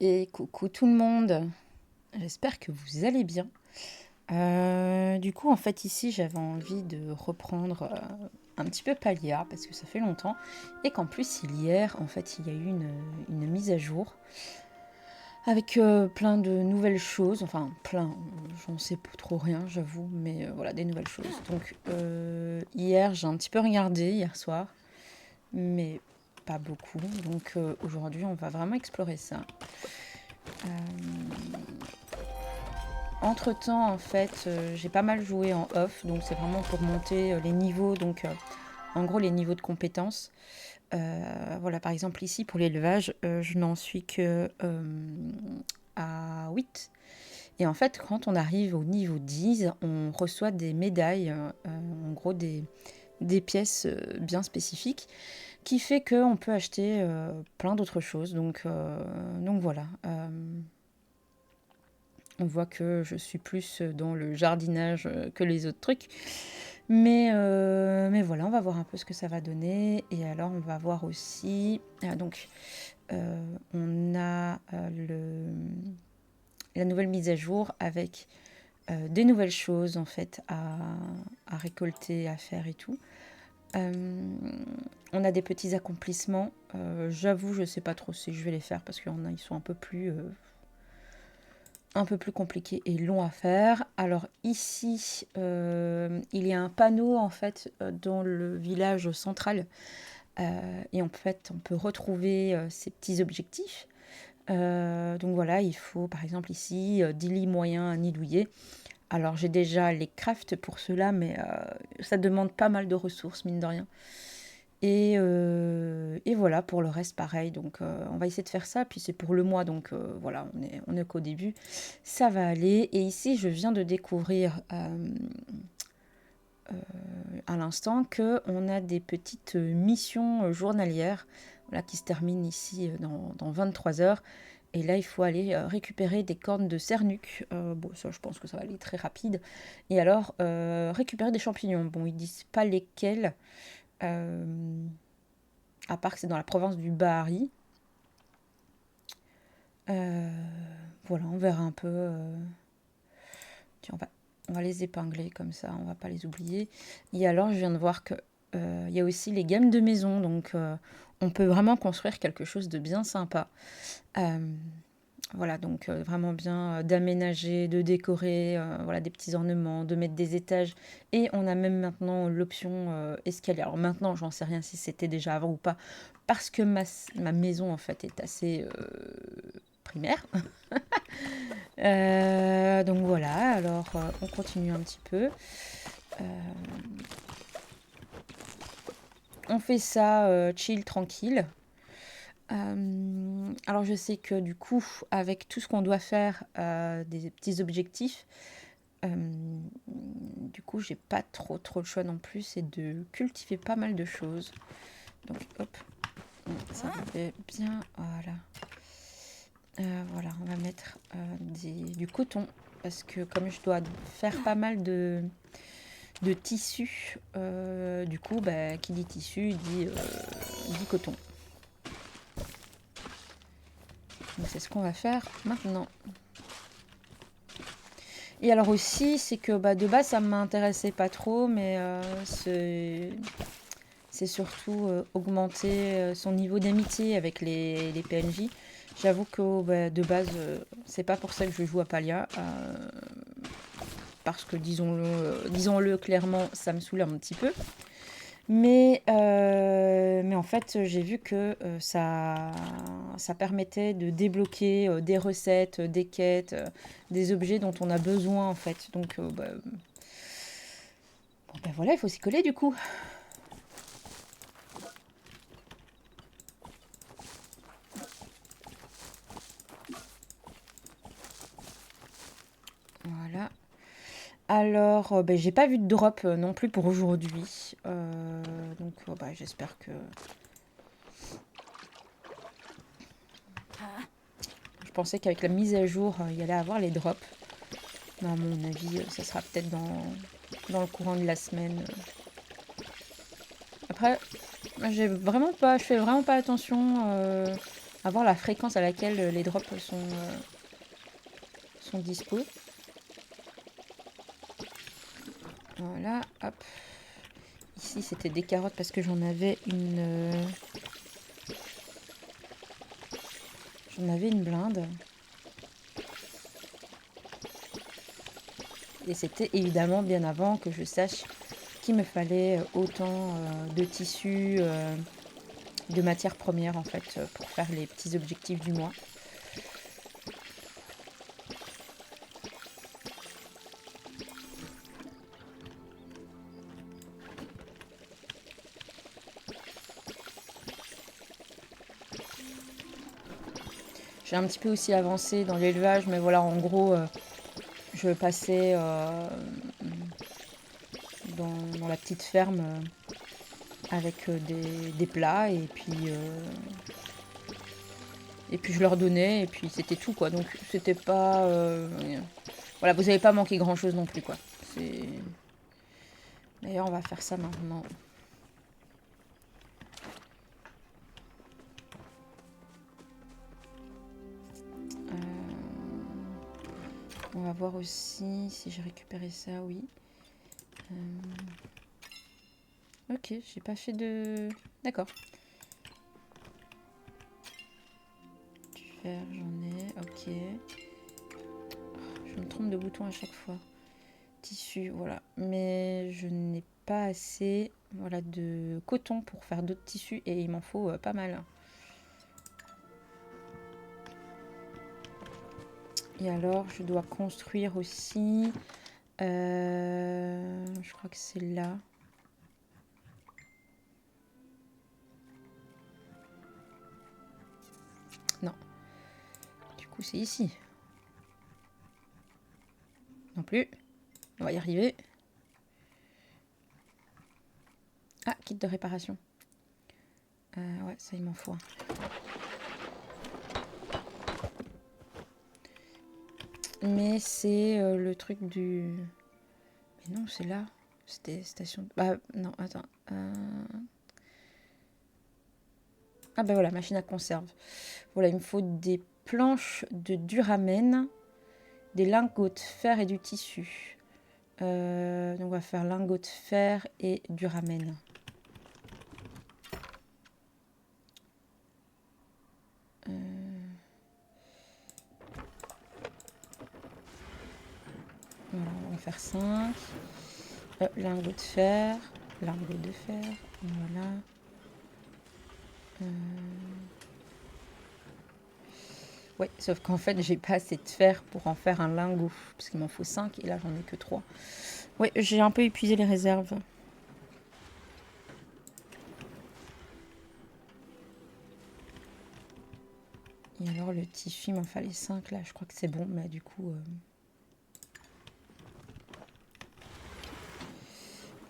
Et coucou tout le monde, j'espère que vous allez bien. Du coup, en fait, ici, j'avais envie de reprendre un petit peu Palia parce que ça fait longtemps et qu'en plus, hier, en fait, il y a eu une mise à jour avec plein de nouvelles choses. Enfin, plein, j'en sais pas trop rien, j'avoue, mais voilà, des nouvelles choses. Donc, hier, j'ai un petit peu regardé, hier soir, mais pas beaucoup. Donc, aujourd'hui, on va vraiment explorer ça. Entre-temps, en fait, j'ai pas mal joué en off, donc c'est vraiment pour monter les niveaux, donc en gros les niveaux de compétences. Voilà, par exemple ici pour l'élevage, je n'en suis que à 8. Et en fait, quand on arrive au niveau 10, on reçoit des médailles, en gros des pièces bien spécifiques, qui fait qu'on peut acheter plein d'autres choses. Donc voilà. On voit que je suis plus dans le jardinage que les autres trucs. Mais voilà, on va voir un peu ce que ça va donner. Et alors, on va voir aussi... on a la nouvelle mise à jour avec des nouvelles choses, en fait, à récolter, à faire et tout. On a des petits accomplissements. J'avoue, je ne sais pas trop si je vais les faire parce qu'il y en a, ils sont un peu plus compliqué et long à faire. Alors ici, il y a un panneau en fait dans le village central et en fait on peut retrouver ces petits objectifs. Donc voilà, il faut par exemple ici 10 lits moyens à nidouiller. Alors j'ai déjà les crafts pour cela, mais ça demande pas mal de ressources mine de rien. Et voilà, pour le reste, pareil. Donc, on va essayer de faire ça. Puis c'est pour le mois, donc voilà, on est qu'au début. Ça va aller. Et ici, je viens de découvrir à l'instant qu'on a des petites missions journalières voilà, qui se terminent ici dans 23 heures. Et là, il faut aller récupérer des cornes de cernuc. Bon, ça, je pense que ça va aller très rapide. Et alors, récupérer des champignons. Bon, ils disent pas lesquels. Euh, à part que c'est dans la province du Bahari. Euh, voilà, on verra un peu. Tiens, on va les épingler comme ça, on va pas les oublier. Et alors, je viens de voir que il y a aussi les gammes de maison, donc on peut vraiment construire quelque chose de bien sympa. Euh, voilà, donc vraiment bien d'aménager, de décorer, voilà, des petits ornements, de mettre des étages. Et on a même maintenant l'option escalier. Alors maintenant, j'en sais rien si c'était déjà avant ou pas, parce que ma maison en fait est assez primaire. Donc voilà, alors on continue un petit peu. Euh, on fait ça chill, tranquille. Alors je sais que du coup, avec tout ce qu'on doit faire, des petits objectifs, du coup, j'ai pas trop le choix non plus, c'est de cultiver pas mal de choses. Donc hop, ça fait bien, voilà. Voilà, on va mettre du coton parce que comme je dois faire pas mal de tissu, du coup, bah, qui dit tissu dit coton. Donc c'est ce qu'on va faire maintenant. Et alors aussi, c'est que bah, de base, ça ne m'intéressait pas trop, mais c'est surtout augmenter son niveau d'amitié avec les PNJ. J'avoue que bah, de base, c'est pas pour ça que je joue à Palia. Parce que disons-le clairement, ça me saoule un petit peu. Mais en fait, j'ai vu que ça permettait de débloquer des recettes, des quêtes, des objets dont on a besoin en fait. Donc, bon, ben voilà, il faut s'y coller du coup. Voilà. Alors, ben, j'ai pas vu de drop non plus pour aujourd'hui. Donc, bah, j'espère que. Je pensais qu'avec la mise à jour, il y allait avoir les drops. Mais à mon avis, ça sera peut-être dans le courant de la semaine. Après, je fais vraiment pas attention À voir la fréquence à laquelle les drops sont dispo. Voilà, hop. Ici, c'était des carottes parce que j'en avais une blinde. Et c'était évidemment bien avant que je sache qu'il me fallait autant de tissus, de matières premières en fait, pour faire les petits objectifs du mois. J'ai un petit peu aussi avancé dans l'élevage, mais voilà, en gros, je passais dans la petite ferme avec des plats et puis je leur donnais et puis c'était tout quoi. Donc c'était pas voilà, vous n'avez pas manqué grand chose non plus quoi. D'ailleurs on va faire ça maintenant. On va voir aussi si j'ai récupéré ça, oui. Ok, j'ai pas fait de... D'accord. Du fer, j'en ai, ok. Je me trompe de bouton à chaque fois. Tissu, voilà. Mais je n'ai pas assez voilà, de coton pour faire d'autres tissus et il m'en faut pas mal. Et alors, je dois construire aussi... je crois que c'est là. Non. Du coup, c'est ici. Non plus. On va y arriver. Ah, kit de réparation. Ouais, ça, il m'en faut un. Mais c'est le truc du... Mais non, c'est là. C'était station... Bah, non, attends. Ah bah voilà, machine à conserve. Voilà, il me faut des planches de duramen, des lingots de fer et du tissu. Donc on va faire lingots de fer et duramen. Voilà, on va en faire 5. Lingots de fer. Lingots de fer. Voilà. Ouais, sauf qu'en fait, j'ai pas assez de fer pour en faire un lingot. Parce qu'il m'en faut 5 et là, j'en ai que 3. Ouais, j'ai un peu épuisé les réserves. Et alors, le tissu, il m'en fallait 5 là. Je crois que c'est bon, mais du coup...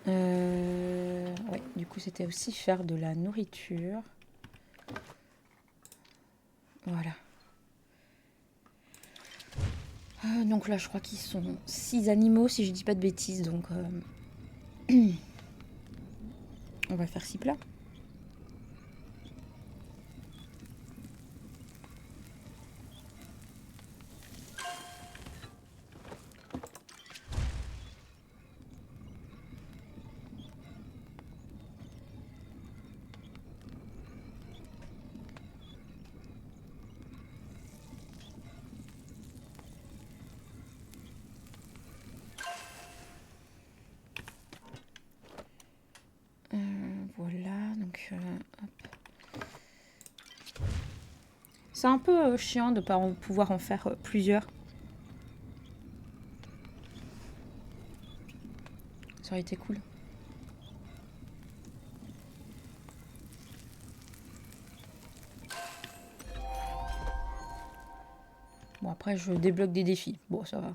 ouais, du coup, c'était aussi faire de la nourriture. Voilà. Donc là, je crois qu'ils sont 6 animaux, si je dis pas de bêtises. Donc, on va faire 6 plats. Voilà, donc hop. C'est un peu chiant de ne pas pouvoir en faire plusieurs. Ça aurait été cool. Bon, après, je débloque des défis. Bon, ça va.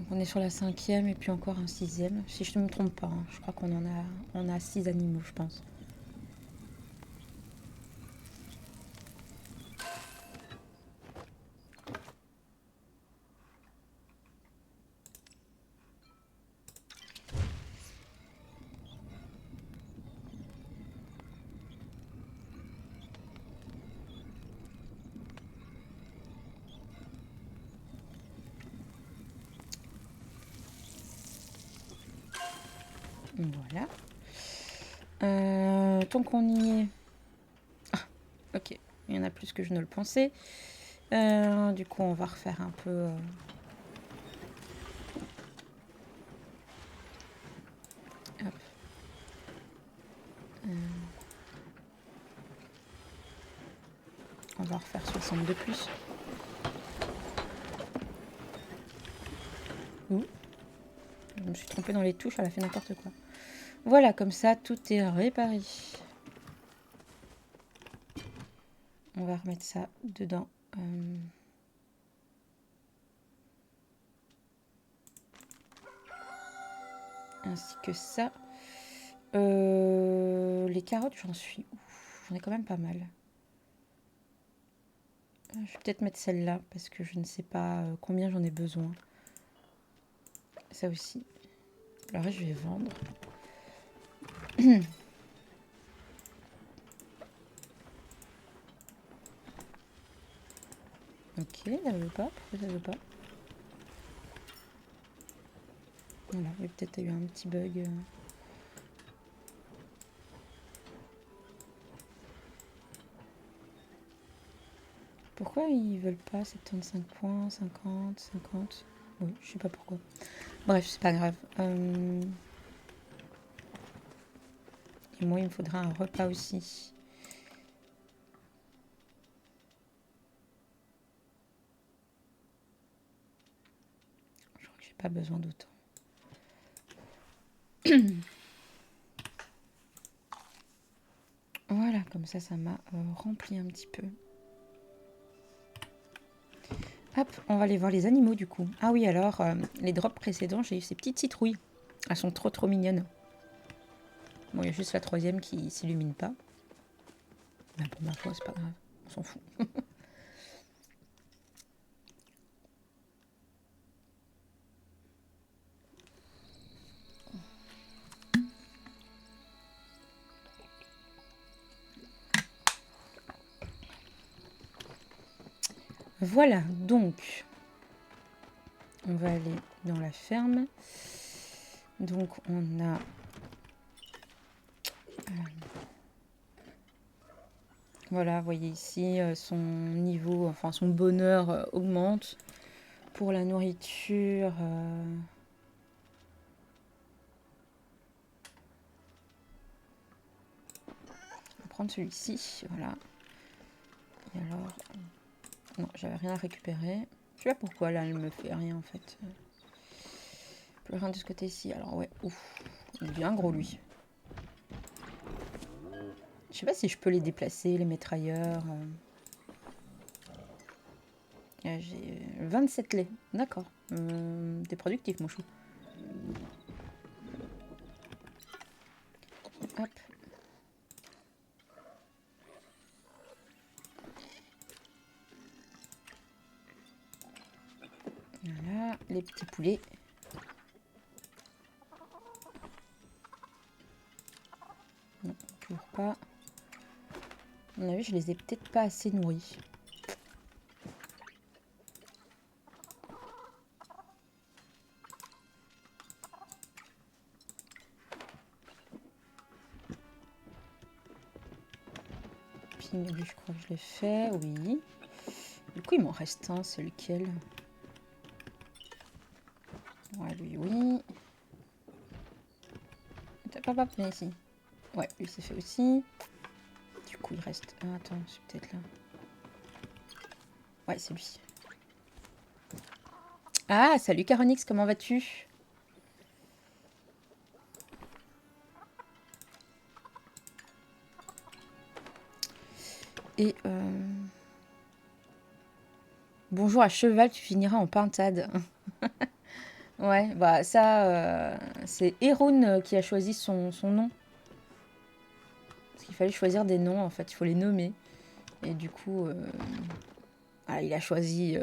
Donc On est sur la 5e et puis encore un 6e. Si je ne me trompe pas, hein. Je crois qu'on a 6 animaux, je pense. Voilà. Tant qu'on y est... Ah, ok, il y en a plus que je ne le pensais. Du coup, on va refaire un peu... Hop. On va refaire 60 de plus. Ouh. Je me suis trompée dans les touches, elle a fait n'importe quoi. Voilà, comme ça, tout est réparé. On va remettre ça dedans. Ainsi que ça. Les carottes, j'en suis où? J'en ai quand même pas mal. Je vais peut-être mettre celle-là parce que je ne sais pas combien j'en ai besoin. Ça aussi. Alors je vais vendre. Ok, elle veut pas. Pourquoi ça veut pas? Voilà, il y a peut-être eu un petit bug. Pourquoi ils veulent pas 75 points, 50, 50? Oui, je sais pas pourquoi. Bref, c'est pas grave. Et moi, il me faudra un repas aussi. Je crois que j'ai pas besoin d'autant. Voilà, comme ça m'a rempli un petit peu. Hop, on va aller voir les animaux du coup. Ah oui, alors, les drops précédents, j'ai eu ces petites citrouilles. Elles sont trop mignonnes. Bon, il y a juste la 3e qui s'illumine pas. Mais pour ma foi, c'est pas grave. On s'en fout. Voilà, donc, on va aller dans la ferme. Donc, on a... voilà, vous voyez ici, son niveau, enfin son bonheur augmente. Pour la nourriture... on va prendre celui-ci, voilà. Et alors... non, j'avais rien à récupérer. Je sais pas pourquoi, là, elle me fait rien, en fait. Plus rien de ce côté-ci. Alors, ouais, ouf. Il est bien gros, lui. Je sais pas si je peux les déplacer, les mettre ailleurs. J'ai 27 laits. D'accord. T'es productif, mon chou. Hop. Voilà, les petits poulets. Non, toujours pas. À mon avis, je les ai peut-être pas assez nourris. Lui, je crois que je l'ai fait, oui. Du coup, il m'en reste un, c'est lequel? Ouais, lui, oui. Papa, viens ici. Ouais, lui, c'est fait aussi. Du coup, il reste... ah, attends, c'est peut-être là. Ouais, c'est lui. Ah, salut Caronix, comment vas-tu? Et bonjour à cheval, tu finiras en pintade. Ouais, bah ça, c'est Erun qui a choisi son nom. Parce qu'il fallait choisir des noms, en fait, il faut les nommer. Et du coup, ah, il a choisi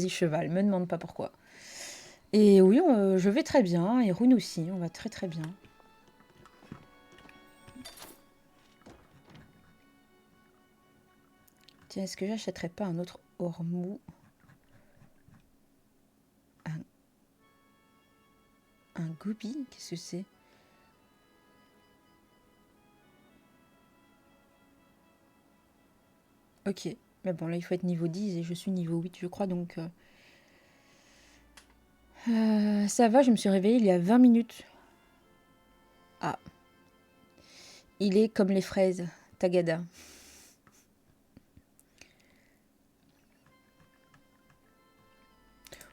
cheval, me demande pas pourquoi. Et oui, je vais très bien, et Rune aussi, on va très très bien. Tiens, est-ce que j'achèterais pas un autre Ormou? Un Gobi? Qu'est-ce que c'est? Ok, mais bon, là il faut être niveau 10 et je suis niveau 8, je crois, donc ça va, je me suis réveillée il y a 20 minutes. Ah, il est comme les fraises, Tagada.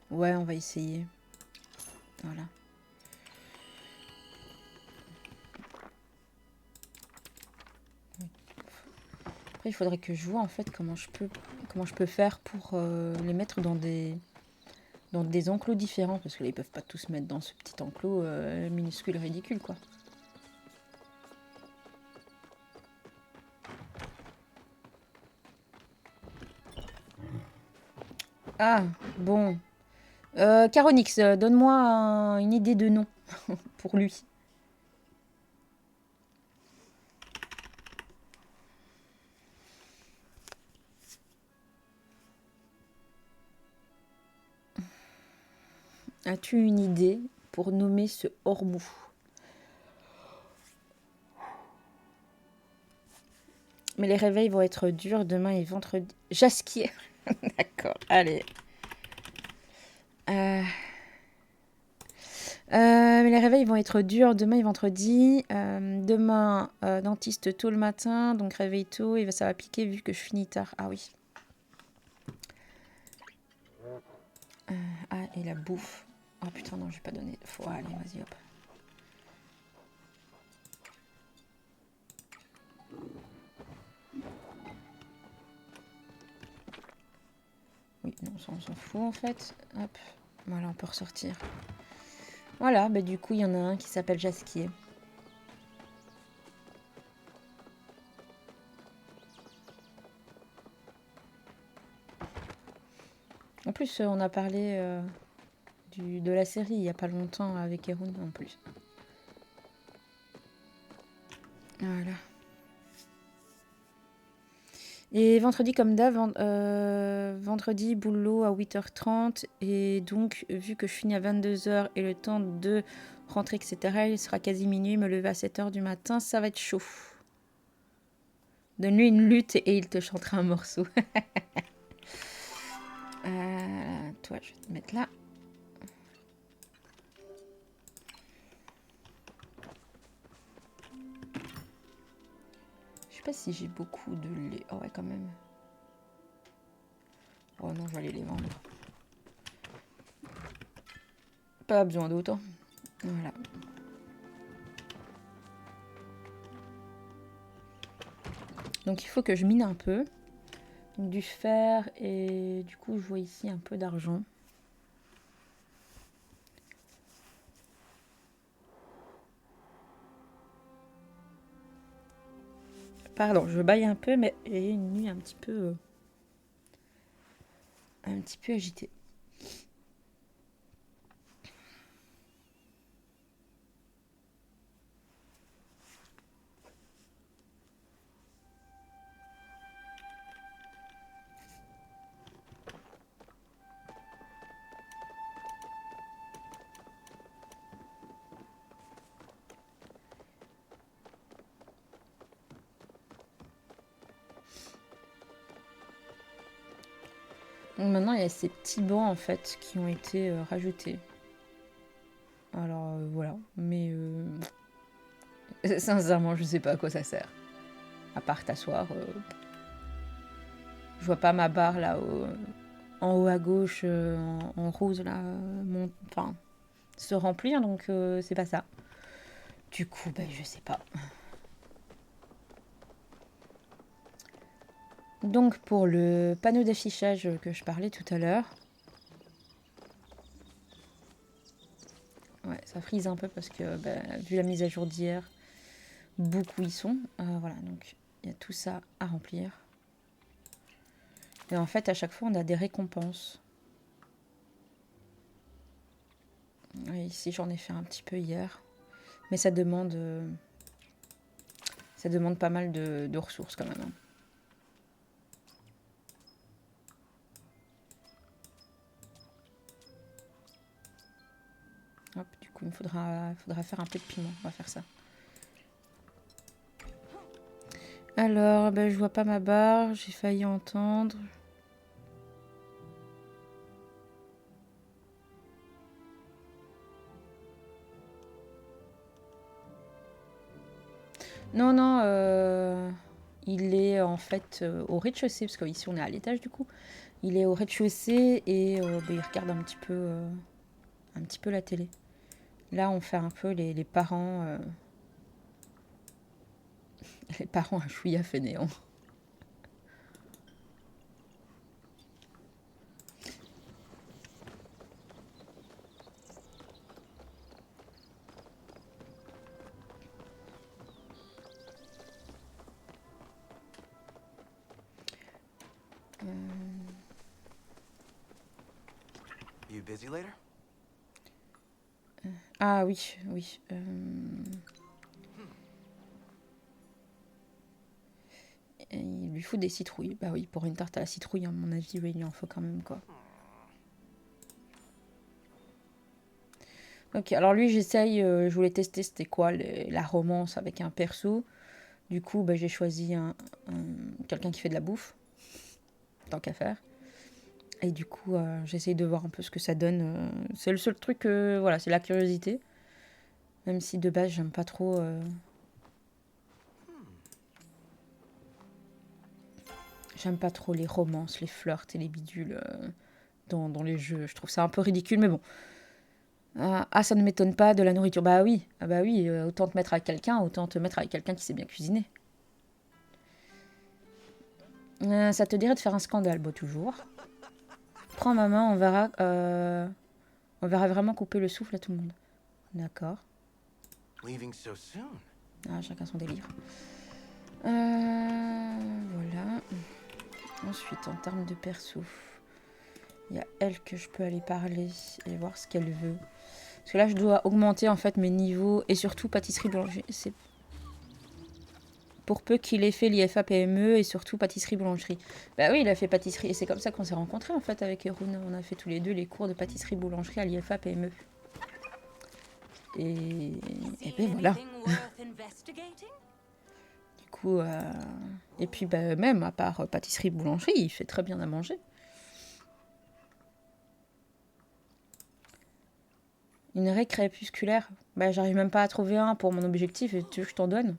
Ouais, on va essayer. Voilà. Après, il faudrait que je vois en fait comment je peux faire pour les mettre dans des enclos différents, parce que là, ils peuvent pas tous se mettre dans ce petit enclos minuscule ridicule, quoi. Ah, bon. Caronix, donne-moi une idée de nom pour lui. As-tu une idée pour nommer ce Ormou? Mais les réveils vont être durs demain et vendredi. Jasquier. D'accord, allez. Mais les réveils vont être durs demain et vendredi. Demain, dentiste tôt le matin, donc réveille tôt et ça va piquer vu que je finis tard. Ah oui. Ah, et la bouffe. Oh putain, non, je vais pas donner. Faut aller, vas-y, hop. Oui, non, ça, on s'en fout en fait. Hop. Voilà, on peut ressortir. Voilà, bah du coup, il y en a un qui s'appelle Jasquier. En plus, on a parlé de la série il y a pas longtemps avec Erun en plus. Voilà. Et vendredi, comme d'hab, vendredi, boulot à 8h30. Et donc, vu que je finis à 22h et le temps de rentrer, etc., il sera quasi minuit, me lever à 7h du matin, ça va être chaud. Donne-lui une lutte et il te chantera un morceau. Toi, je vais te mettre là. Je sais pas si j'ai beaucoup de lait. Oh ouais, quand même. Oh non, je vais aller les vendre. Pas besoin d'autant. Voilà. Donc il faut que je mine un peu. Donc du fer et du coup je vois ici un peu d'argent. Pardon, je baille un peu, mais j'ai une nuit un petit peu agitée. Donc maintenant il y a ces petits bancs en fait qui ont été rajoutés. Alors voilà, mais sincèrement je sais pas à quoi ça sert. À part t'asseoir. Je vois pas ma barre là en haut à gauche en rose là, enfin se remplir, donc c'est pas ça. Du coup, ben, je sais pas. Donc pour le panneau d'affichage que je parlais tout à l'heure, frise un peu parce que bah, vu la mise à jour d'hier, beaucoup y sont. Voilà, donc il y a tout ça à remplir. Et en fait, à chaque fois, on a des récompenses. Et ici, j'en ai fait un petit peu hier. Mais ça demande pas mal de ressources quand même. Hein. Hop, du coup, il faudra faire un peu de piment. On va faire ça. Alors, ben, je vois pas ma barre. J'ai failli entendre. Non, non. Il est en fait au rez-de-chaussée. Parce qu'ici, on est à l'étage du coup. Il est au rez-de-chaussée et ben, il regarde un petit peu la télé. Là, on fait un peu les parents... les parents à chouïa fainéants. You busy later? Ah oui, oui. Il lui faut des citrouilles. Bah oui, pour une tarte à la citrouille, à mon avis, oui, il lui en faut quand même, quoi. Ok, alors lui, j'essaye, je voulais tester c'était quoi la romance avec un perso. Du coup, bah, j'ai choisi quelqu'un qui fait de la bouffe, tant qu'à faire. Et du coup, j'essaye de voir un peu ce que ça donne. C'est le seul truc, voilà, c'est la curiosité. Même si de base, j'aime pas trop... J'aime pas trop les romances, les flirts et les bidules dans les jeux. Je trouve ça un peu ridicule, mais bon. Ah, ça ne m'étonne pas de la nourriture. Bah oui, autant te mettre avec quelqu'un, autant te mettre avec quelqu'un qui sait bien cuisiner. Ça te dirait de faire un scandale, bon toujours. Prends ma main, on verra vraiment couper le souffle à tout le monde. D'accord. Leaving so soon? Ah, chacun son délire. Voilà. Ensuite, en termes de perso, il y a elle que je peux aller parler et voir ce qu'elle veut. Parce que là, je dois augmenter en fait mes niveaux et surtout pâtisserie boulangerie. C'est pour peu qu'il ait fait l'IFA PME et surtout pâtisserie boulangerie. Bah oui, il a fait pâtisserie et c'est comme ça qu'on s'est rencontrés en fait avec Erun. On a fait tous les deux les cours de pâtisserie boulangerie à l'IFA PME. Et ben voilà. Du coup, et puis bah, même à part pâtisserie boulangerie, il fait très bien à manger. Une raie crépusculaire. Bah j'arrive même pas à trouver un pour mon objectif et tu veux que je t'en donne?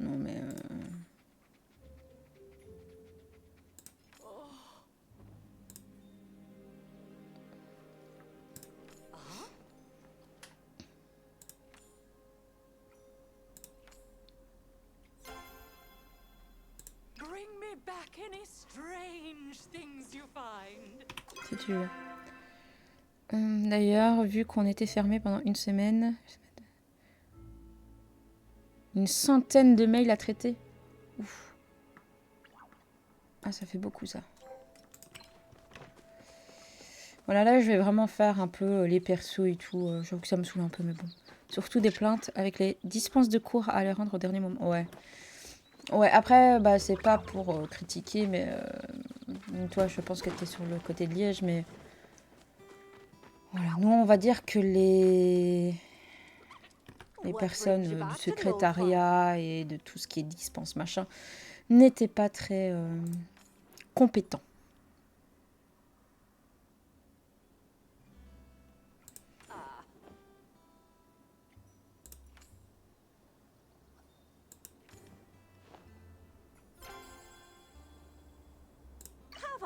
Non mais... Si tu veux. D'ailleurs, vu qu'on était fermé pendant une semaine, une centaine de mails à traiter. Ouf. Ah, ça fait beaucoup ça. Voilà, là, je vais vraiment faire un peu les persos et tout. J'avoue que ça me saoule un peu, mais bon. Surtout des plaintes avec les dispenses de cours à les rendre au dernier moment. Ouais. Ouais, après, bah, c'est pas pour critiquer, mais toi, je pense que t'es sur le côté de Liège, mais voilà, nous, on va dire que les personnes du secrétariat et de tout ce qui est dispense, machin, n'étaient pas très compétents.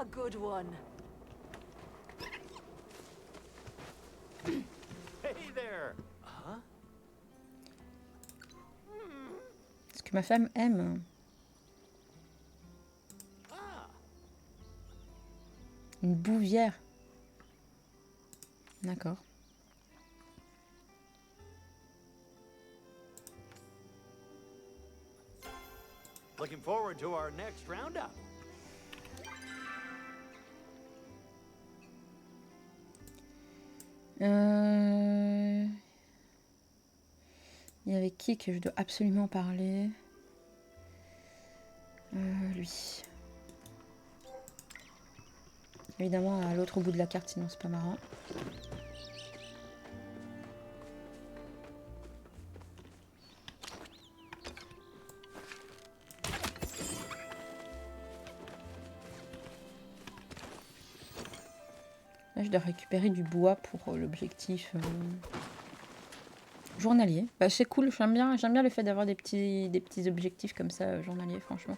A good one. Hey there! Huh? Ce que ma femme aime. Une bouvière. D'accord. Looking forward to our next roundup. Il y avait qui que je dois absolument parler? Lui. Évidemment, à l'autre bout de la carte, sinon c'est pas marrant. Là, je dois récupérer du bois pour l'objectif journalier. Bah, c'est cool, j'aime bien le fait d'avoir des petits objectifs comme ça journaliers, franchement.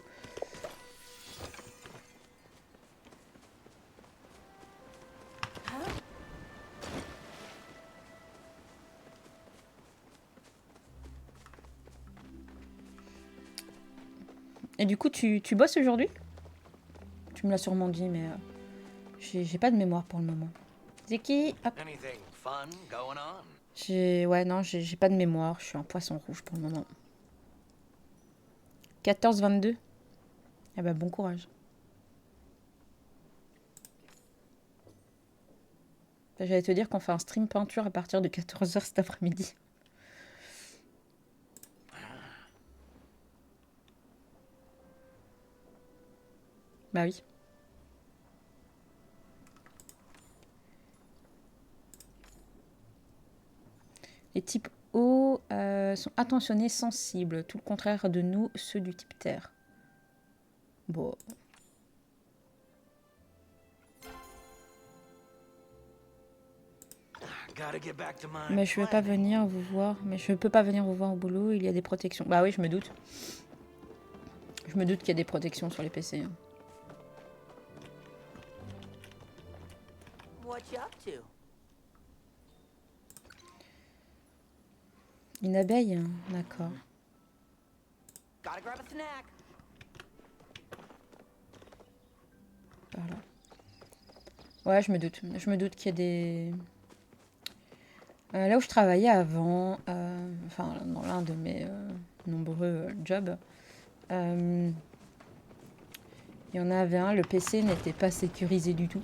Et du coup, tu bosses aujourd'hui? Tu me l'as sûrement dit, mais j'ai pas de mémoire pour le moment. Zeki, hop. Anything fun going on? Ouais, non, j'ai pas de mémoire. Je suis en poisson rouge pour le moment. 14-22. Ah bah, bon courage. J'allais te dire qu'on fait un stream peinture à partir de 14h cet après-midi. Bah oui. Les types eau sont attentionnés, sensibles. Tout le contraire de nous, ceux du type terre. Bon. Mais je vais pas venir vous voir. Mais je peux pas venir vous voir au boulot. Il y a des protections. Bah oui, je me doute. Je me doute qu'il y a des protections sur les PC. Hein. What you up to? Une abeille, hein. D'accord. Gotta grab a snack. Voilà. Ouais, je me doute. Je me doute qu'il y a des... là où je travaillais avant, enfin dans l'un de mes nombreux jobs, il y en avait un, le PC n'était pas sécurisé du tout.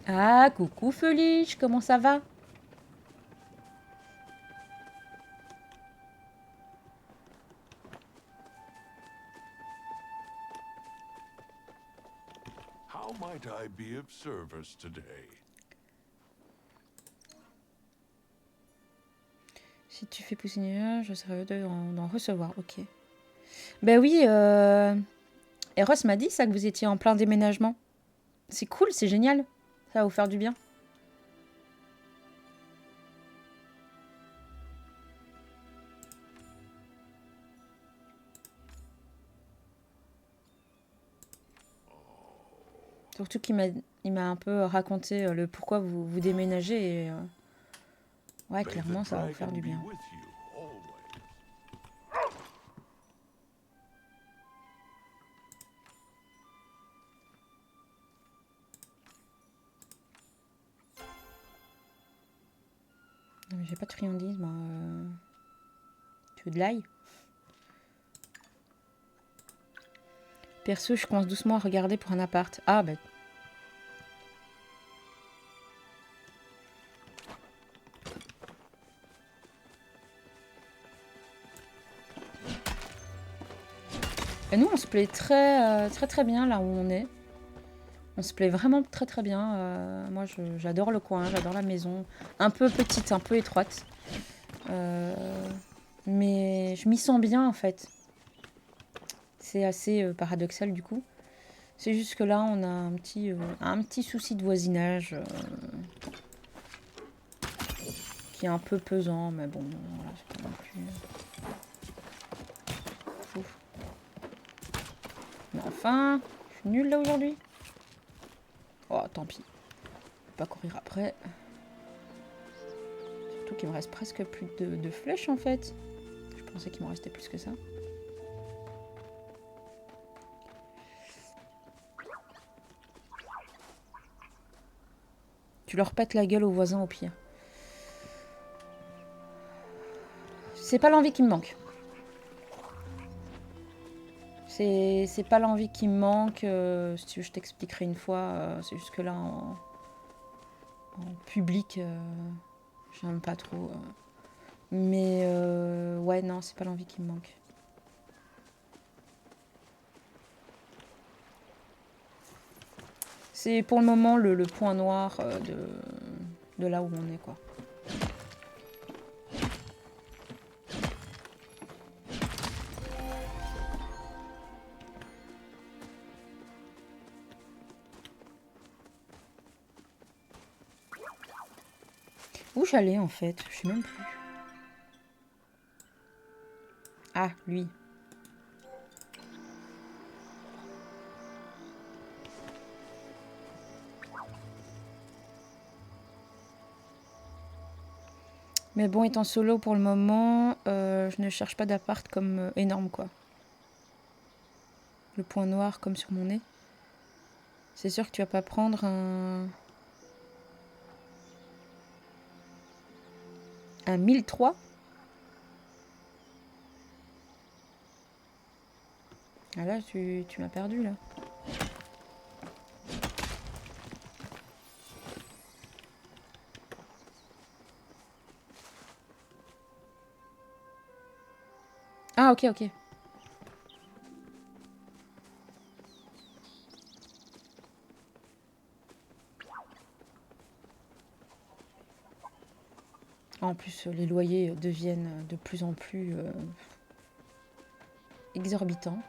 Ah, coucou Feliche, comment ça va? How might I be of service today? Si tu fais pousser une nuage, je serais heureux d'en recevoir. Ok. Ben oui, Eros m'a dit ça, que vous étiez en plein déménagement. C'est cool, c'est génial. Ça va vous faire du bien. Surtout qu'il m'a un peu raconté le pourquoi vous déménagez. Et, ouais, clairement, ça va vous faire du bien. Non, mais j'ai pas de friandises, moi. Tu veux de l'ail? Perso, je commence doucement à regarder pour un appart. Ah, bah. Et nous, on se plaît très bien là où on est. On se plaît vraiment très bien. Moi, j'adore le coin, j'adore la maison. Un peu petite, un peu étroite. Mais je m'y sens bien, en fait. C'est assez paradoxal, du coup. C'est juste que là, on a un petit souci de voisinage qui est un peu pesant, mais bon, voilà, c'est pas non plus... Ouf. Mais enfin, je suis nulle là aujourd'hui. Oh, tant pis. Je vais pas courir après. Surtout qu'il me reste presque plus de flèches, en fait. Je pensais qu'il m'en restait plus que ça. Tu leur pètes la gueule aux voisins au pire. C'est pas l'envie qui me manque. C'est pas l'envie qui me manque. Si tu veux, je t'expliquerai une fois. C'est juste que là, en public, j'aime pas trop. Mais ouais, non, c'est pas l'envie qui me manque. C'est pour le moment le point noir de là où on est, quoi. Où j'allais en fait? Je sais même plus. Ah, lui. Mais bon, étant solo pour le moment, je ne cherche pas d'appart comme énorme, quoi. Le point noir comme sur mon nez. C'est sûr que tu vas pas prendre un 1003. Ah là, tu m'as perdu, là. Ah, ok, ok. En plus, les loyers deviennent de plus en plus exorbitants.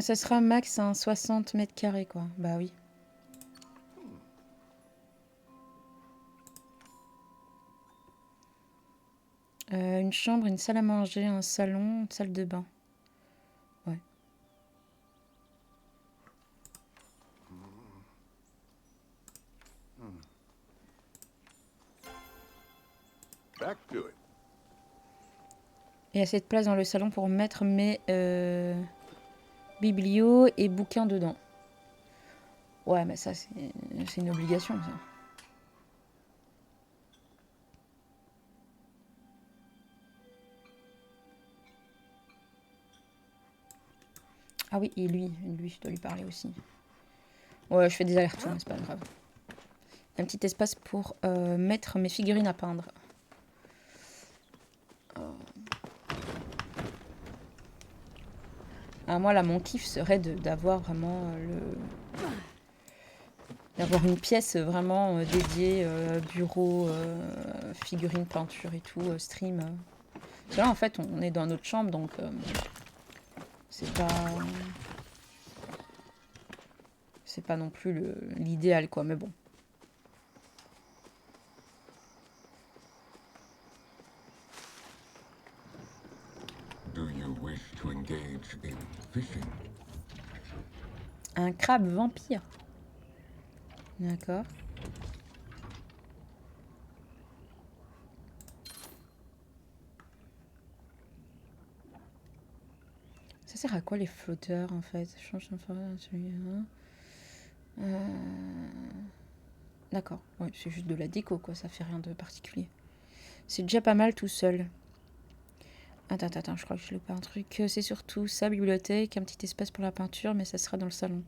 Ça sera max un 60 mètres carrés, quoi. Bah oui. Une chambre, une salle à manger, un salon, une salle de bain. Ouais. Back to it. Et assez de place dans le salon pour mettre mes biblios et bouquins dedans. Ouais, mais ça, c'est une obligation, ça. Ah oui, et lui, je dois lui parler aussi. Ouais, je fais des allers-retours, mais c'est pas grave. Un petit espace pour mettre mes figurines à peindre. Ah, moi, là, mon kiff serait d'avoir vraiment d'avoir une pièce vraiment dédiée bureau, figurines, peinture et tout, stream. Parce que là, en fait, on est dans notre chambre, donc c'est pas non plus l'idéal, quoi. Mais bon. Do you wish to engage in fishing? Un crabe vampire. D'accord. Ça sert à quoi les flotteurs en fait? Change celui-là. D'accord. Ouais, c'est juste de la déco quoi, ça fait rien de particulier. C'est déjà pas mal tout seul. Attends, je crois que je loupé un truc. C'est surtout ça, bibliothèque, un petit espace pour la peinture, mais ça sera dans le salon.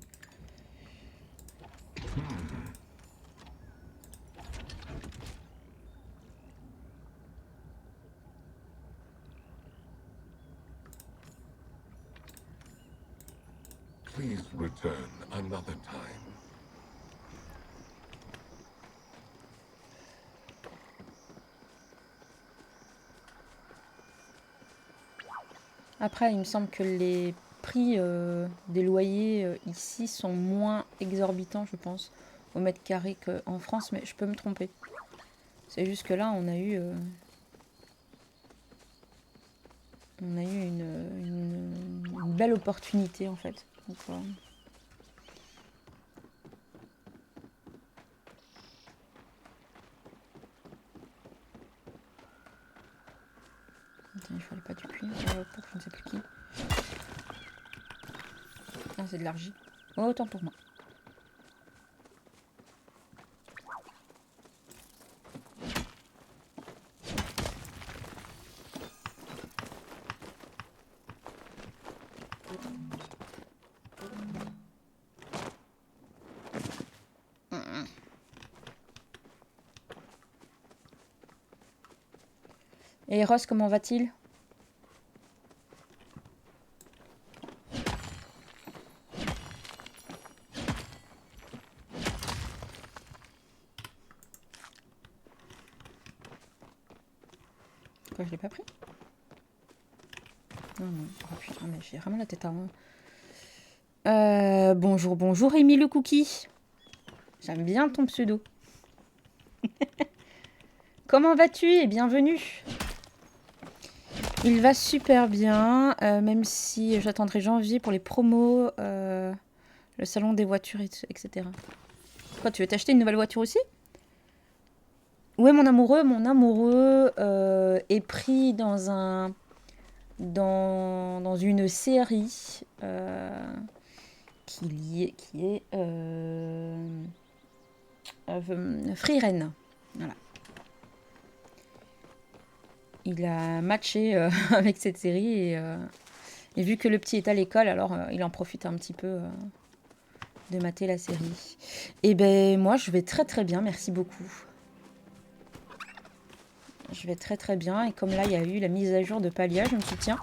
Please return another time. Après, il me semble que les prix des loyers ici sont moins exorbitants, je pense, au mètre carré qu'en France, mais je peux me tromper. C'est juste que là, on a eu une belle opportunité en fait. Donc, attends, il fallait pas du puits. Pour je ne sais plus qui. Ah, c'est de l'argile. Oh, autant pour moi. Et Ross, comment va-t-il? Quoi, je l'ai pas pris? Non, non. Oh putain, mais j'ai vraiment la tête à bonjour, bonjour, Amy le Cookie. J'aime bien ton pseudo. Comment vas-tu et bienvenue. Il va super bien, même si j'attendrai janvier pour les promos, le salon des voitures, etc. Quoi, tu veux t'acheter une nouvelle voiture aussi? Où est mon amoureux? Mon amoureux est pris dans une série qui est Free Ren. Voilà. Il a matché avec cette série et vu que le petit est à l'école, alors il en profite un petit peu de mater la série. Et ben moi je vais très très bien, merci beaucoup. Je vais très très bien et comme là il y a eu la mise à jour de Palia, je me suis dit tiens,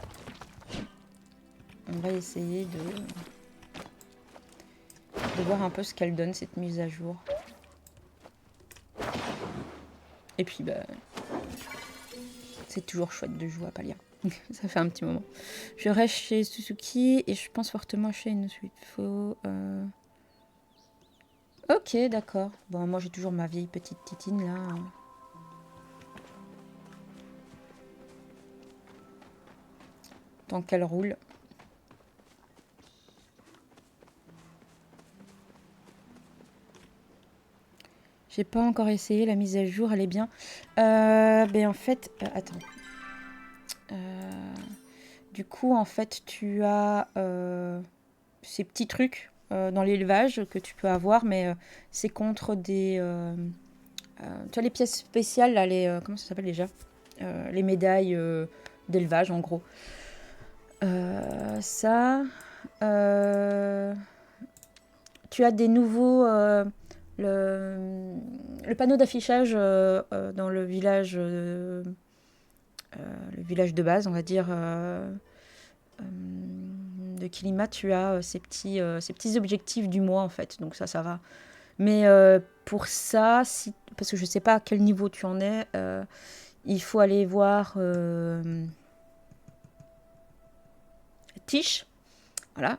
on va essayer de voir un peu ce qu'elle donne cette mise à jour. Et puis bah c'est toujours chouette de jouer à Palia. Ça fait un petit moment. Je reste chez Suzuki et je pense fortement chez Inosuite. Ok, d'accord. Bon, moi j'ai toujours ma vieille petite titine là. Tant qu'elle roule. J'ai pas encore essayé la mise à jour, elle est bien. Ben en fait, attends. Du coup, en fait, tu as ces petits trucs dans l'élevage que tu peux avoir, mais c'est contre des... tu as les pièces spéciales, là, les... comment ça s'appelle déjà? Les médailles d'élevage, en gros. Ça... tu as des nouveaux... le panneau d'affichage dans le village de base, on va dire, de Kilima, tu as ces petits objectifs du mois, en fait. Donc ça va. Mais pour ça, parce que je ne sais pas à quel niveau tu en es, il faut aller voir Tish. Voilà.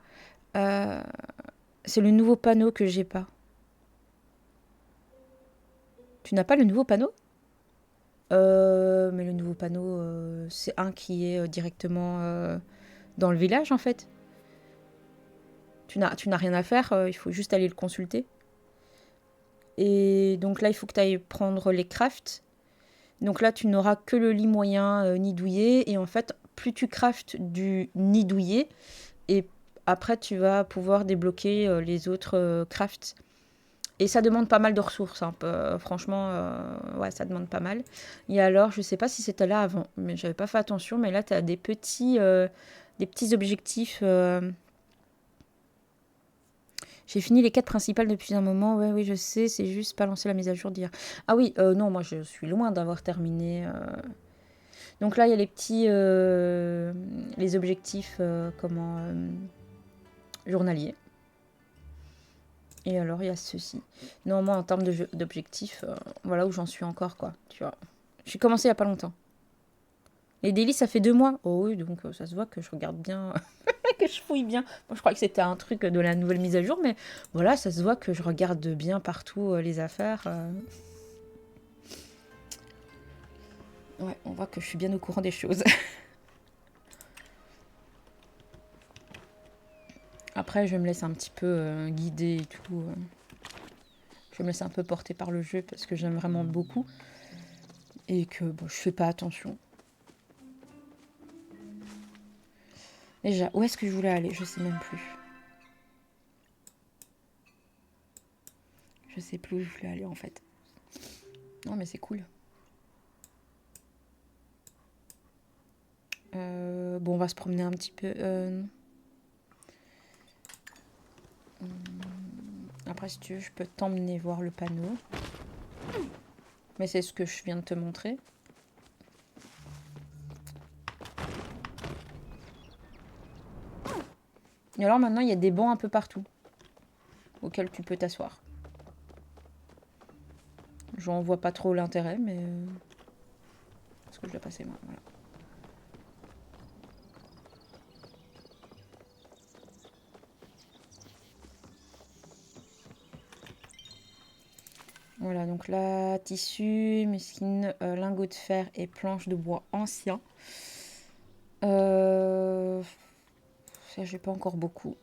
C'est le nouveau panneau que j'ai pas. Tu n'as pas le nouveau panneau? Mais le nouveau panneau, c'est un qui est directement dans le village, en fait. Tu n'as rien à faire, il faut juste aller le consulter. Et donc là, il faut que tu ailles prendre les crafts. Donc là, tu n'auras que le lit moyen nid douillet. Et en fait, plus tu craftes du nid douillet, et après, tu vas pouvoir débloquer les autres crafts. Et ça demande pas mal de ressources, hein. Franchement, ouais, ça demande pas mal. Et alors, je sais pas si c'était là avant, mais j'avais pas fait attention. Mais là, tu as des petits objectifs. J'ai fini les quêtes principales depuis un moment. Ouais, oui, je sais, c'est juste pas lancer la mise à jour d'hier. Ah oui, non, moi, je suis loin d'avoir terminé. Donc là, il y a les petits... les objectifs, journaliers. Et alors, il y a ceci. Non, moi, en termes d'objectifs, voilà où j'en suis encore, quoi. Tu vois. J'ai commencé il n'y a pas longtemps. Les délits, ça fait 2 mois. Oh oui, donc ça se voit que je regarde bien, que je fouille bien. Moi, je crois que c'était un truc de la nouvelle mise à jour, mais voilà, ça se voit que je regarde bien partout les affaires. Ouais, on voit que je suis bien au courant des choses. Après, je me laisse un petit peu guider et tout. Je me laisse un peu porter par le jeu parce que j'aime vraiment beaucoup. Et que bon, je fais pas attention. Déjà, où est-ce que je voulais aller? Je sais même plus. Je sais plus où je voulais aller en fait. Non mais c'est cool. Bon, on va se promener un petit peu. Après, si tu veux, je peux t'emmener voir le panneau. Mais c'est ce que je viens de te montrer. Et alors maintenant, il y a des bancs un peu partout auxquels tu peux t'asseoir. J'en vois pas trop l'intérêt, mais... Parce que je dois passer moi, voilà. Voilà, donc là, tissu, musquine, lingots de fer et planches de bois anciens. Ça, j'ai pas encore beaucoup.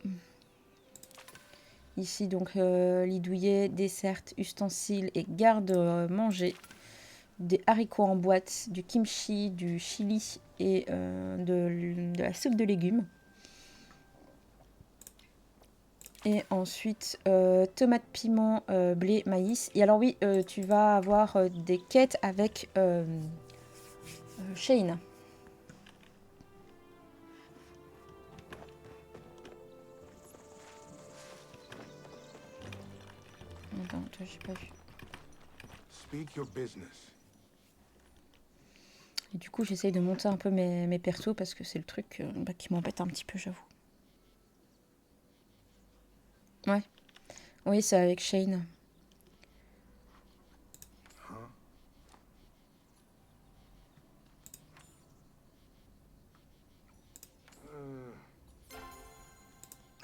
Ici, donc, lit douillet, dessert, ustensiles et garde-manger. Des haricots en boîte, du kimchi, du chili et de la soupe de légumes. Et ensuite, tomates, piment, blé, maïs. Et alors oui, tu vas avoir des quêtes avec Shane. Attends, toi, j'ai pas vu. Speak your business. Et du coup, j'essaye de monter un peu mes persos parce que c'est le truc qui m'embête un petit peu, j'avoue. Ouais. Oui, c'est avec Shane.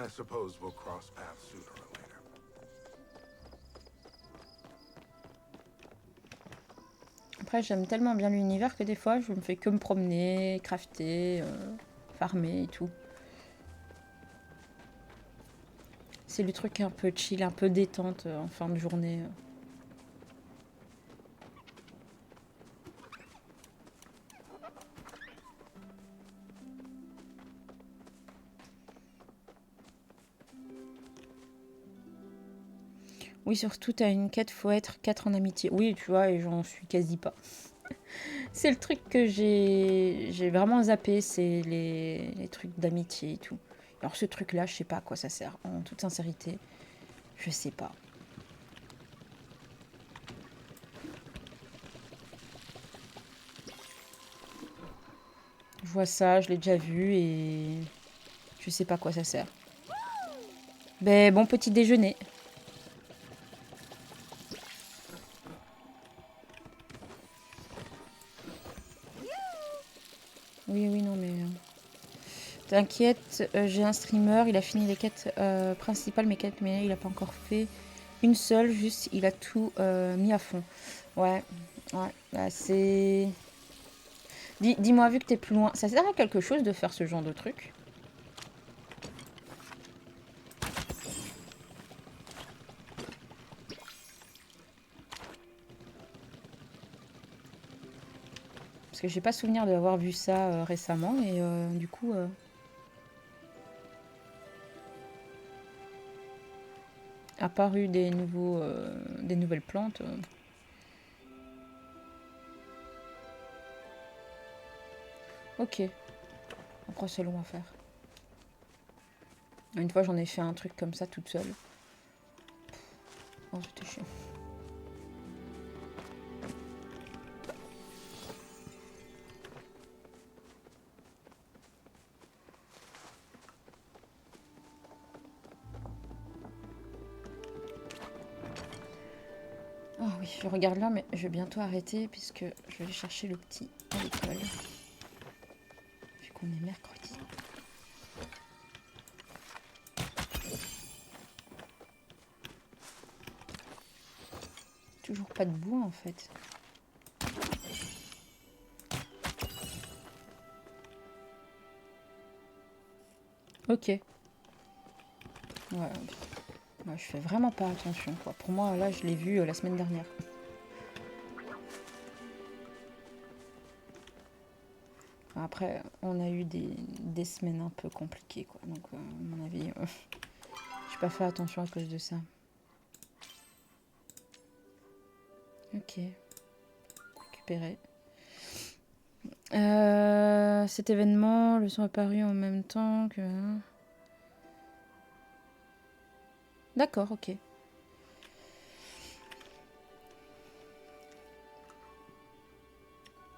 I suppose we'll cross paths sooner or later. Après, j'aime tellement bien l'univers que des fois, je me fais que me promener, crafter, farmer et tout. C'est le truc un peu chill, un peu détente en fin de journée. Oui, surtout, t'as une quête, faut être 4 en amitié. Oui, tu vois, et j'en suis quasi pas. C'est le truc que j'ai vraiment zappé, c'est les trucs d'amitié et tout. Alors ce truc-là, je sais pas à quoi ça sert, en toute sincérité. Je sais pas. Je vois ça, je l'ai déjà vu et je sais pas à quoi ça sert. Ben bon petit déjeuner. Oui, oui, non mais... T'inquiète, j'ai un streamer, il a fini les quêtes principales, mes quêtes, mais il a pas encore fait une seule, juste il a tout mis à fond. Ouais, ouais, bah, c'est... Dis-moi, vu que t'es plus loin, ça sert à quelque chose de faire ce genre de truc? Parce que j'ai pas souvenir d'avoir vu ça récemment, et du coup... apparu des nouvelles plantes. Ok, après c'est long à faire. Une fois j'en ai fait un truc comme ça toute seule. Oh c'était chiant. Oh oui, je regarde là, mais je vais bientôt arrêter puisque je vais aller chercher le petit à l'école. Vu qu'on est mercredi. Toujours pas de bois en fait. Ok. Ouais, moi je fais vraiment pas attention quoi. Pour moi là je l'ai vu la semaine dernière. Après on a eu des semaines un peu compliquées quoi. Donc à mon avis j'ai pas fait attention à cause de ça. Ok. Récupérer. Cet événement, le son apparu en même temps que... D'accord, ok.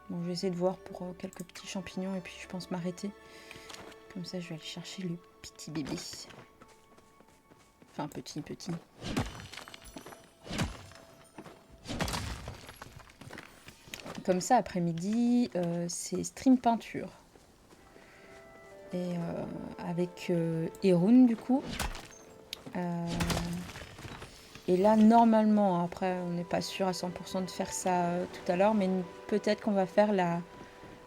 Bon, je vais essayer de voir pour quelques petits champignons et puis je pense m'arrêter. Comme ça, je vais aller chercher le petit bébé. Enfin, petit. Comme ça, après-midi, c'est stream peinture. Et avec Erun, du coup. Et là, normalement, après, on n'est pas sûr à 100% de faire ça tout à l'heure, mais peut-être qu'on va faire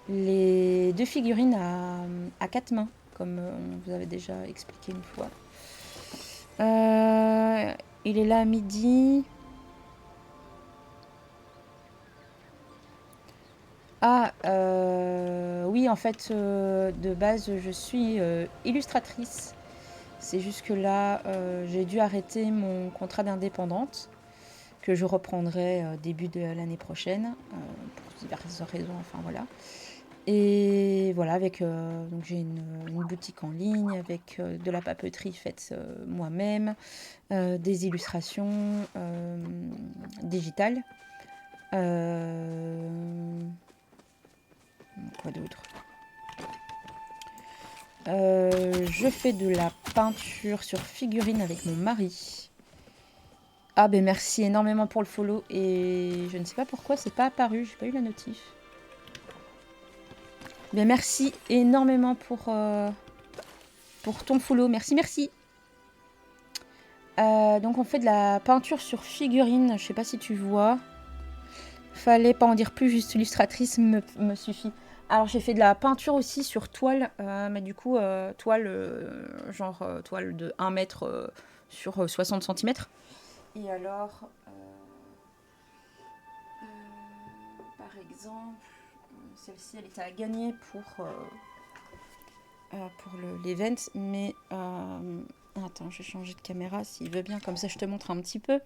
les 2 figurines à 4 mains, comme on vous avait déjà expliqué une fois. Il est là à midi. Ah, oui, en fait, de base, je suis illustratrice. C'est juste que là, j'ai dû arrêter mon contrat d'indépendante, que je reprendrai début de l'année prochaine, pour diverses raisons, enfin voilà. Et voilà, avec donc j'ai une boutique en ligne avec de la papeterie faite moi-même, des illustrations digitales. Quoi d'autre? Je fais de la peinture sur figurine avec mon mari. Ah ben merci énormément pour le follow et je ne sais pas pourquoi c'est pas apparu, j'ai pas eu la notif. Ben merci énormément pour ton follow, merci. Donc on fait de la peinture sur figurine, je sais pas si tu vois. Fallait pas en dire plus, juste illustratrice me suffit. Alors j'ai fait de la peinture aussi sur toile, mais du coup toile, toile de 1 mètre sur 60 cm. Et alors, par exemple, celle-ci elle était à gagner pour l'event, mais attends, je vais changer de caméra s'il veut bien, comme ça je te montre un petit peu.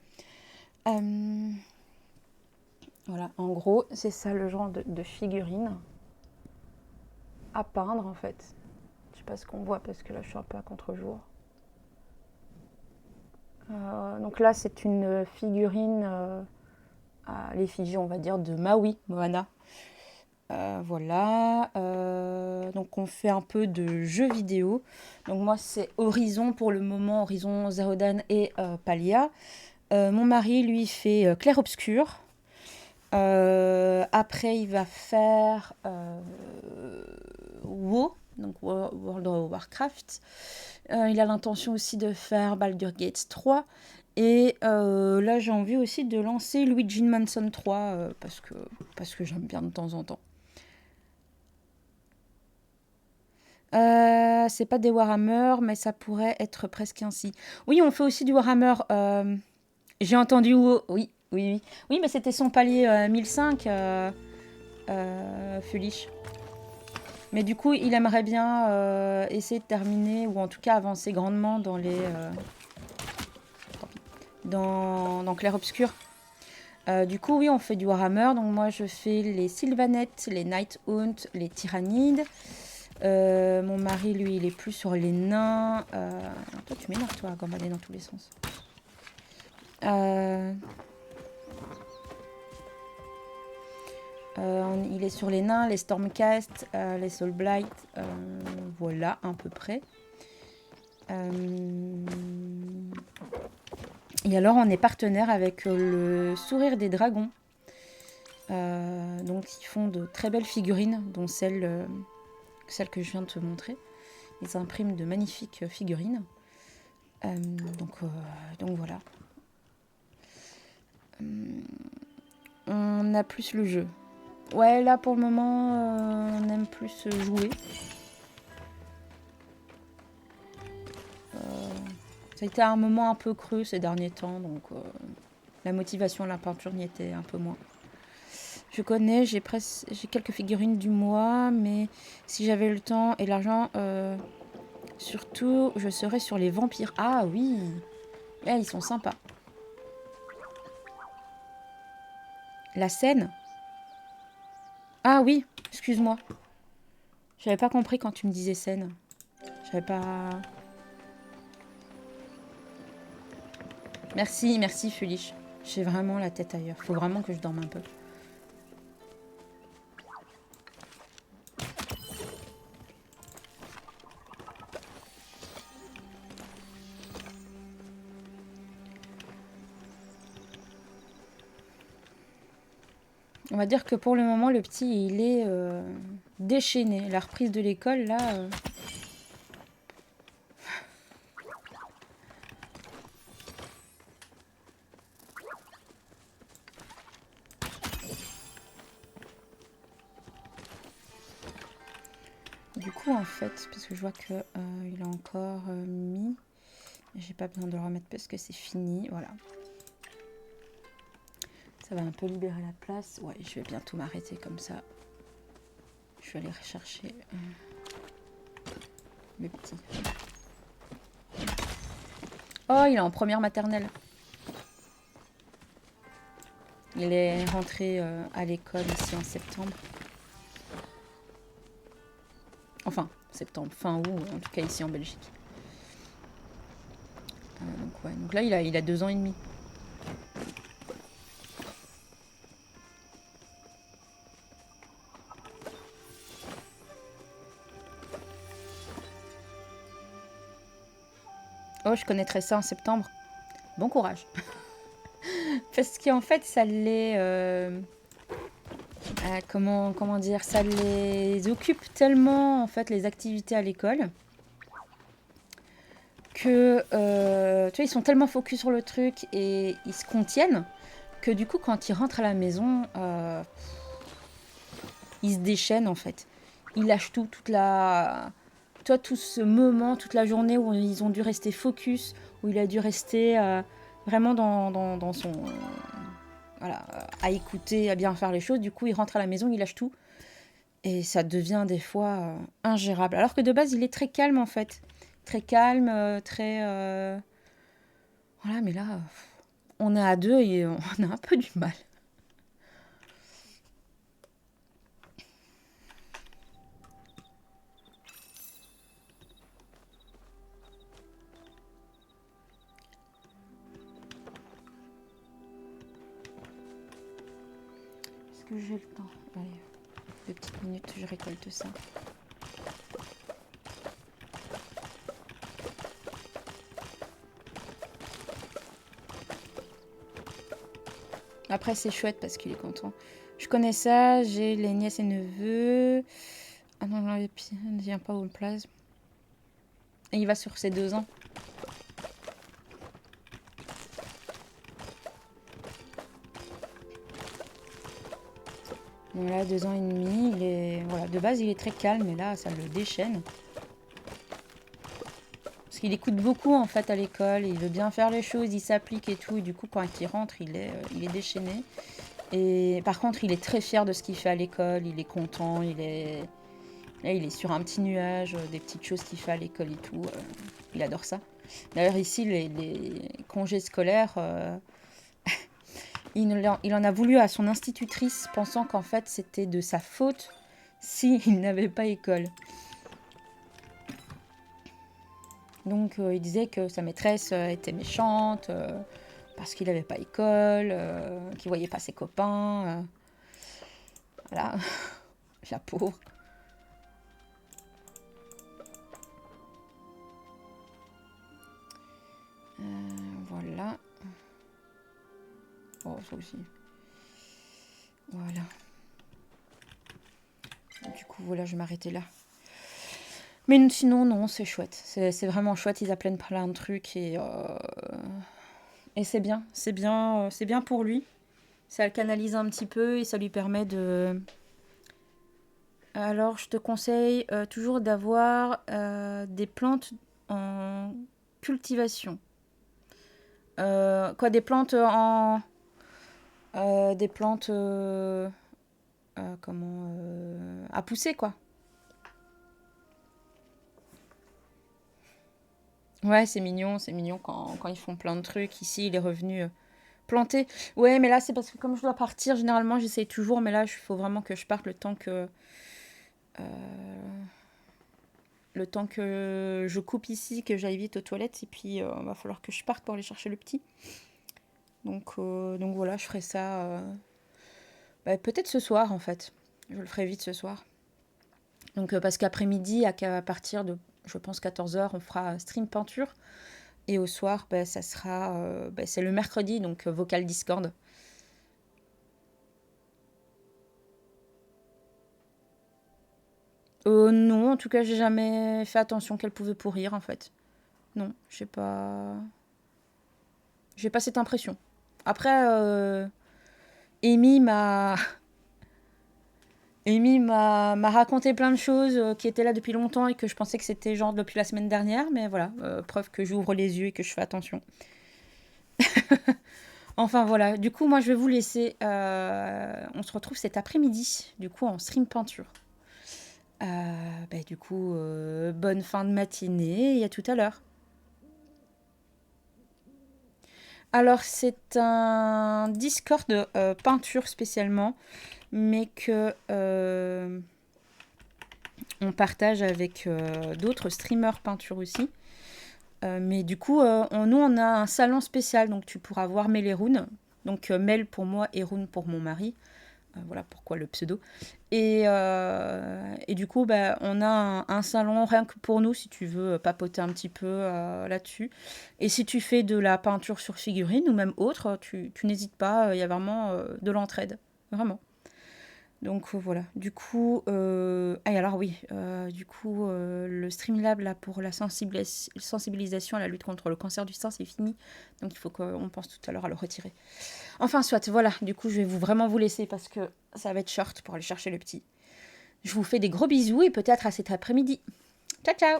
Voilà, en gros, c'est ça le genre de figurine à peindre en fait. Je sais pas ce qu'on voit parce que là je suis un peu à contre-jour. Donc là c'est une figurine à l'effigie, on va dire, de Maui, Moana. Voilà. Donc on fait un peu de jeux vidéo. Donc moi c'est Horizon pour le moment, Horizon Zero Dawn et Palia. Mon mari lui fait Clair Obscur. Après, il va faire WoW, donc World of Warcraft. Il a l'intention aussi de faire Baldur's Gate 3. Et là, j'ai envie aussi de lancer Luigi Mansion 3 parce que j'aime bien de temps en temps. C'est pas des Warhammer, mais ça pourrait être presque ainsi. Oui, on fait aussi du Warhammer. J'ai entendu WoW, oui. Oui, mais c'était son palier 1005, Fulich. Mais du coup, il aimerait bien essayer de terminer, ou en tout cas avancer grandement dans les... dans Clair Obscur. Du coup, oui, on fait du Warhammer. Donc moi, je fais les Sylvanettes, les Nighthaunt, les Tyrannides. Mon mari, lui, il est plus sur les nains. Toi, tu m'énerves, toi, à gambader dans tous les sens. Il est sur les nains, les Stormcast, les Soulblight, voilà à peu près. Et alors on est partenaire avec le Sourire des Dragons. Donc ils font de très belles figurines, dont celle que je viens de te montrer. Ils impriment de magnifiques figurines. Donc voilà. On a plus le jeu. Ouais, là pour le moment, on aime plus jouer. Ça a été un moment un peu creux ces derniers temps, donc la motivation à la peinture n'y était un peu moins. Je connais, j'ai quelques figurines du mois, mais si j'avais le temps et l'argent, surtout, je serais sur les vampires. Ah oui, ils sont sympas. La scène. Ah oui, excuse-moi. J'avais pas compris quand tu me disais scène. J'avais pas... Merci Fulich. J'ai vraiment la tête ailleurs. Faut vraiment que je dorme un peu. On va dire que pour le moment, le petit, il est déchaîné. La reprise de l'école, là... Du coup, en fait, parce que je vois que il a encore mis... J'ai pas besoin de le remettre parce que c'est fini, voilà. Ça va un peu libérer la place. Ouais, je vais bientôt m'arrêter comme ça. Je vais aller rechercher le petit. Oh, il est en première maternelle. Il est rentré à l'école ici en septembre. Enfin, septembre, fin août, en tout cas ici en Belgique. Donc, ouais. Donc là, il a 2 ans et demi. Oh, je connaîtrai ça en septembre. Bon courage. Parce qu'en fait, ça les... comment dire, ça les occupe tellement, en fait, les activités à l'école, que, tu vois, ils sont tellement focus sur le truc et ils se contiennent, que du coup, quand ils rentrent à la maison, ils se déchaînent, en fait. Ils lâchent tout, toi, tout ce moment, toute la journée où ils ont dû rester focus, où il a dû rester vraiment dans son... Voilà, à écouter, à bien faire les choses. Du coup, il rentre à la maison, il lâche tout. Et ça devient des fois ingérable. Alors que de base, il est très calme, en fait. Très calme, très... Voilà, mais là, on est à 2 et on a un peu du mal. Est-ce que j'ai le temps? Allez, 2 petites minutes, je récolte ça. Après, c'est chouette parce qu'il est content. Je connais ça, j'ai les nièces et neveux. Ah non, là, il ne vient pas au plasme. Et il va sur ses 2 ans. Donc là, 2 ans et demi, il est... Voilà, de base, il est très calme, et là, ça le déchaîne. Parce qu'il écoute beaucoup, en fait, à l'école. Il veut bien faire les choses, il s'applique et tout. Et du coup, quand il rentre, il est déchaîné. Et par contre, il est très fier de ce qu'il fait à l'école. Il est content, Là, il est sur un petit nuage, des petites choses qu'il fait à l'école et tout. Il adore ça. D'ailleurs, ici, les congés scolaires... il en a voulu à son institutrice, pensant qu'en fait, c'était de sa faute s'il n'avait pas école. Donc, il disait que sa maîtresse était méchante parce qu'il n'avait pas école, qu'il voyait pas ses copains. Voilà, la pauvre. Voilà. Oh, ça aussi. Voilà. Du coup, voilà, je vais m'arrêter là. Mais sinon, non, c'est chouette. C'est vraiment chouette. Ils apprennent plein de trucs et c'est bien. C'est bien pour lui. Ça le canalise un petit peu et ça lui permet de... Alors, je te conseille toujours d'avoir des plantes en cultivation. Des plantes en... des plantes... à pousser, quoi. Ouais, c'est mignon quand ils font plein de trucs. Ici, il est revenu planter. Ouais, mais là, c'est parce que comme je dois partir, généralement, j'essaye toujours, mais là, il faut vraiment que je parte le temps que je coupe ici, que j'aille vite aux toilettes, et puis va falloir que je parte pour aller chercher le petit. Donc voilà, je ferai ça peut-être ce soir, en fait. Je le ferai vite ce soir. Donc parce qu'après-midi, à partir de, je pense, 14h, on fera stream peinture. Et au soir, ça sera... c'est le mercredi, donc vocal Discord. Non, en tout cas, j'ai jamais fait attention qu'elle pouvait pourrir, en fait. Non, j'ai pas... J'ai pas cette impression. Après, Amy m'a... Amy m'a raconté plein de choses qui étaient là depuis longtemps et que je pensais que c'était genre depuis la semaine dernière. Mais voilà, preuve que j'ouvre les yeux et que je fais attention. Enfin voilà, du coup moi je vais vous laisser. On se retrouve cet après-midi, du coup en stream peinture. Du coup, bonne fin de matinée et à tout à l'heure. Alors c'est un Discord de peinture spécialement, mais que on partage avec d'autres streamers peinture aussi. Mais du coup, nous on a un salon spécial, donc tu pourras voir Mel et Rune. Donc Mel pour moi et Rune pour mon mari. Voilà pourquoi le pseudo. Et du coup, on a un salon rien que pour nous, si tu veux papoter un petit peu là-dessus. Et si tu fais de la peinture sur figurine ou même autre, tu n'hésites pas, il y a vraiment de l'entraide. Vraiment. Donc voilà, du coup, et alors oui, le Streamlab là pour la sensibilisation à la lutte contre le cancer du sein, c'est fini. Donc il faut qu'on pense tout à l'heure à le retirer. Enfin soit, voilà, du coup je vais vraiment vous laisser parce que ça va être short pour aller chercher le petit. Je vous fais des gros bisous et peut-être à cet après-midi. Ciao ciao.